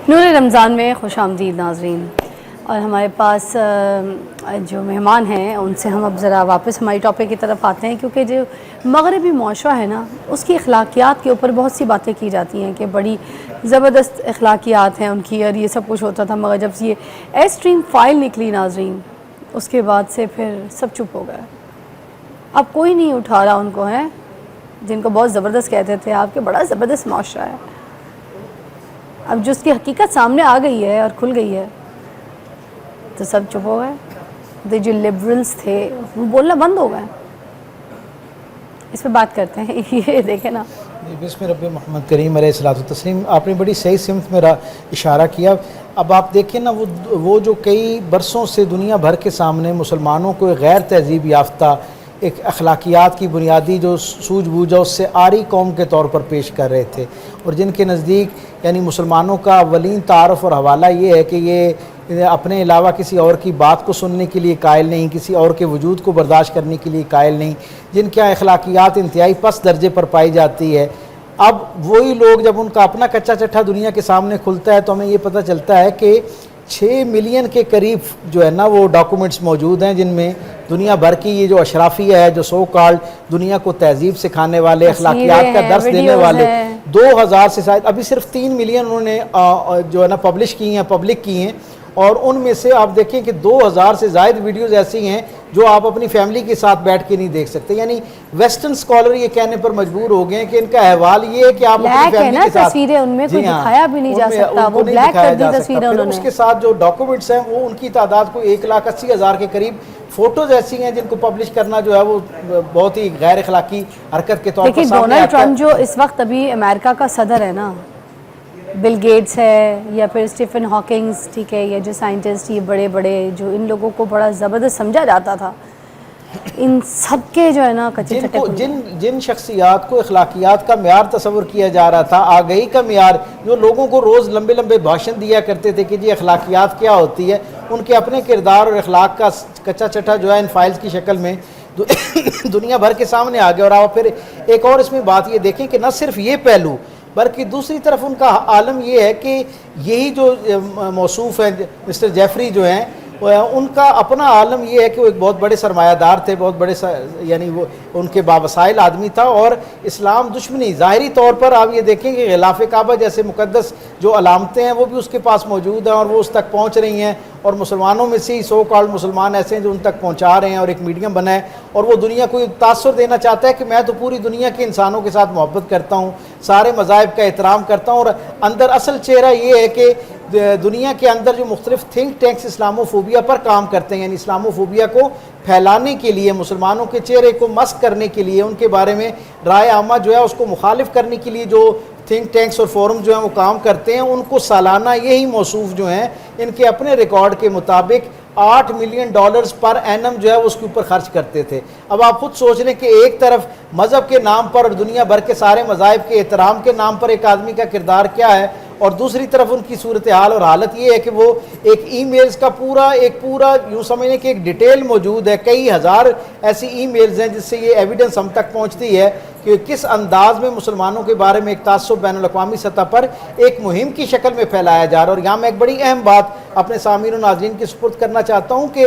نور رمضان میں خوش آمدید ناظرین، اور ہمارے پاس جو مہمان ہیں ان سے ہم اب ذرا واپس ہماری ٹاپک کی طرف آتے ہیں، کیونکہ جو مغربی معاشرہ ہے نا، اس کی اخلاقیات کے اوپر بہت سی باتیں کی جاتی ہیں کہ بڑی زبردست اخلاقیات ہیں ان کی، اور یہ سب کچھ ہوتا تھا، مگر جب یہ ایکسٹریم فائل نکلی ناظرین، اس کے بعد سے پھر سب چپ ہو گئے۔ اب کوئی نہیں اٹھا رہا ان کو، ہے جن کو بہت زبردست کہتے تھے آپ، کے بڑا زبردست معاشرہ ہے۔ اب جو اس کی حقیقت سامنے آ گئی ہے اور کھل گئی ہے تو سب چپ ہو گئے۔ جو لبرلز تھے وہ بولنا بند ہو گئے۔ اس پہ بات کرتے ہیں، یہ دیکھیں نا۔ بسم رب محمد کریم علیہ الصلوۃ والتسلیم، آپ نے بڑی صحیح سمت میرا اشارہ کیا۔ اب آپ دیکھیں نا، وہ جو کئی برسوں سے دنیا بھر کے سامنے مسلمانوں کو غیر تہذیب یافتہ ایک اخلاقیات کی بنیادی جو سوجھ بوجھ ہے اس سے آری قوم کے طور پر پیش کر رہے تھے، اور جن کے نزدیک یعنی مسلمانوں کا اولین تعارف اور حوالہ یہ ہے کہ یہ اپنے علاوہ کسی اور کی بات کو سننے کے لیے قائل نہیں، کسی اور کے وجود کو برداشت کرنے کے لیے قائل نہیں، جن کے اخلاقیات انتہائی پس درجے پر پائی جاتی ہے۔ اب وہی لوگ جب ان کا اپنا کچا چٹھا دنیا کے سامنے کھلتا ہے تو ہمیں یہ پتہ چلتا ہے کہ 6 ملین کے قریب جو ہے نا وہ ڈاکومنٹس موجود ہیں، جن میں دنیا بھر کی یہ جو اشرافیہ ہے، جو سو کالڈ دنیا کو تہذیب سکھانے والے، اخلاقیات کا درس دینے والے، 2000 سے زائد، ابھی صرف 3 ملین انہوں نے جو ہے نا پبلش کی ہیں، پبلک کی ہیں، اور ان میں سے آپ دیکھیں کہ 2000 سے زائد ویڈیوز ایسی ہیں جو آپ اپنی فیملی کے ساتھ بیٹھ کے نہیں دیکھ سکتے۔ یعنی ویسٹرن اسکالر یہ کہنے پر مجبور ہو گئے ہیں کہ ان کا احوال یہ ہے کہ آپ اپنی فیملی کے ساتھ تصویریں ان میں کوئی دکھایا بھی نہیں جا سکتا، وہ بلیک کر دی تصویریں انہوں نے۔ اس کے ساتھ جو ڈاکومنٹس ہیں وہ ان کی تعداد کو 1,80,000 کے قریب فوٹوز ایسی ہیں جن کو پبلش کرنا جو ہے وہ بہت ہی غیر اخلاقی حرکت کے طور پر سامنے آتا ہے۔ ڈونلڈ ٹرمپ جو اس وقت ابھی امریکہ کا صدر ہے نا، بل گیٹس ہے یا پھر اسٹیفن ہاکنگز، ٹھیک ہے، یہ جو سائنٹسٹ، یہ بڑے بڑے جو ان لوگوں کو بڑا زبردست سمجھا جاتا تھا، ان سب کے جو ہے نا کچے چٹے جن شخصیات کو اخلاقیات کا معیار تصور کیا جا رہا تھا، آگہی کا معیار، جو لوگوں کو روز لمبے لمبے بھاشن دیا کرتے تھے کہ جی اخلاقیات کیا ہوتی ہے، ان کے اپنے کردار اور اخلاق کا کچا چٹھا جو ہے ان فائلز کی شکل میں دنیا بھر کے سامنے آ گیا۔ اور آپ پھر ایک اور اس میں بات یہ دیکھیں کہ نہ صرف یہ پہلو، بلکہ دوسری طرف ان کا عالم یہ ہے کہ یہی جو موصوف ہیں مسٹر جیفری جو ہیں، ان کا اپنا عالم یہ ہے کہ وہ ایک بہت بڑے سرمایہ دار تھے، بہت بڑے یعنی وہ ان کے باوسائل آدمی تھا، اور اسلام دشمنی ظاہری طور پر آپ یہ دیکھیں کہ غلاف کعبہ جیسے مقدس جو علامتیں ہیں وہ بھی اس کے پاس موجود ہیں اور وہ اس تک پہنچ رہی ہیں، اور مسلمانوں میں سے ہی سو کالڈ مسلمان ایسے ہیں جو ان تک پہنچا رہے ہیں، اور ایک میڈیم بنا ہے، اور وہ دنیا کو تاثر دینا چاہتا ہے کہ میں تو پوری دنیا کے انسانوں کے ساتھ محبت کرتا ہوں، سارے مذاہب کا احترام کرتا ہوں، اور اندر اصل چہرہ یہ ہے کہ دنیا کے اندر جو مختلف تھنک ٹینکس اسلاموفوبیا پر کام کرتے ہیں، یعنی اسلاموفوبیا کو پھیلانے کے لیے، مسلمانوں کے چہرے کو مسخ کرنے کے لیے، ان کے بارے میں رائے عامہ جو ہے اس کو مخالف کرنے کے لیے جو تھنک ٹینکس اور فورم جو ہیں وہ کام کرتے ہیں، ان کو سالانہ یہی موصوف جو ہیں ان کے اپنے ریکارڈ کے مطابق $8 ملین پر اینم جو ہے اس کے اوپر خرچ کرتے تھے۔ اب آپ خود سوچ لیں کہ ایک طرف مذہب کے نام پر اور دنیا بھر کے سارے مذاہب کے احترام کے نام پر ایک آدمی کا کردار کیا ہے، اور دوسری طرف ان کی صورتحال اور حالت یہ ہے کہ وہ ایک ای میلز کا پورا یوں سمجھیں کہ ایک ڈیٹیل موجود ہے، کئی ہزار ایسی ای میلز ہیں جس سے یہ ایویڈنس ہم تک پہنچتی ہے کہ کس انداز میں مسلمانوں کے بارے میں ایک تعصب بین الاقوامی سطح پر ایک مہم کی شکل میں پھیلایا جا رہا ہے۔ اور یہاں میں ایک بڑی اہم بات اپنے سامعین و ناظرین کی سپرد کرنا چاہتا ہوں کہ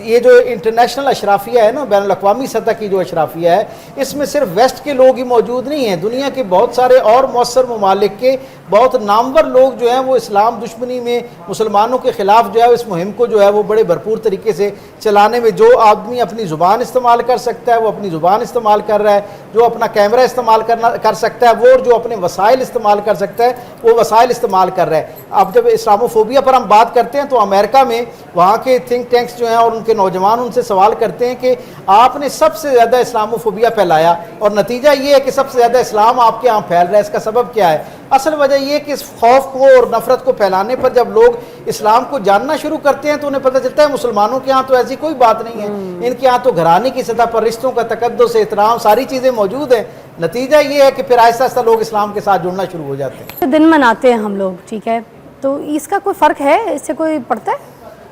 یہ جو انٹرنیشنل اشرافیہ ہے نا، بین الاقوامی سطح کی جو اشرافیہ ہے، اس میں صرف ویسٹ کے لوگ ہی موجود نہیں ہیں، دنیا کے بہت سارے اور مؤثر ممالک کے بہت نامور لوگ جو ہیں وہ اسلام دشمنی میں مسلمانوں کے خلاف جو ہے اس مہم کو جو ہے وہ بڑے بھرپور طریقے سے چلانے میں، جو آدمی اپنی زبان استعمال کر سکتا ہے وہ اپنی زبان استعمال کر رہا ہے، جو اپنا کیمرہ استعمال کر سکتا ہے وہ، اور جو اپنے وسائل استعمال کر سکتا ہے وہ وسائل استعمال کر رہا ہے۔ اب جب اسلاموفوبیا پر ہم بات کرتے ہیں تو امریکہ میں وہاں کے تھنک ٹینکس جو ہیں اور ان کے نوجوان ان سے سوال کرتے ہیں کہ آپ نے سب سے زیادہ اسلاموفوبیا پھیلایا، اور نتیجہ یہ ہے کہ سب سے زیادہ اسلام آپ کے یہاں پھیل رہا ہے، اس کا سبب کیا ہے؟ اصل وجہ یہ ہے کہ اس خوف کو اور نفرت کو پھیلانے پر جب لوگ اسلام کو جاننا شروع کرتے ہیں تو انہیں پتہ چلتا ہے مسلمانوں کے ہاں تو ایسی کوئی بات نہیں ہے، ان کے ہاں تو گھرانے کی سطح پر رشتوں کا تقدس، احترام، ساری چیزیں موجود ہیں۔ نتیجہ یہ ہے کہ پھر آہستہ آہستہ لوگ اسلام کے ساتھ جڑنا شروع ہو جاتے ہیں۔ دن مناتے ہیں ہم لوگ، ٹھیک ہے، تو اس کا کوئی فرق ہے، اس سے کوئی پڑتا ہے؟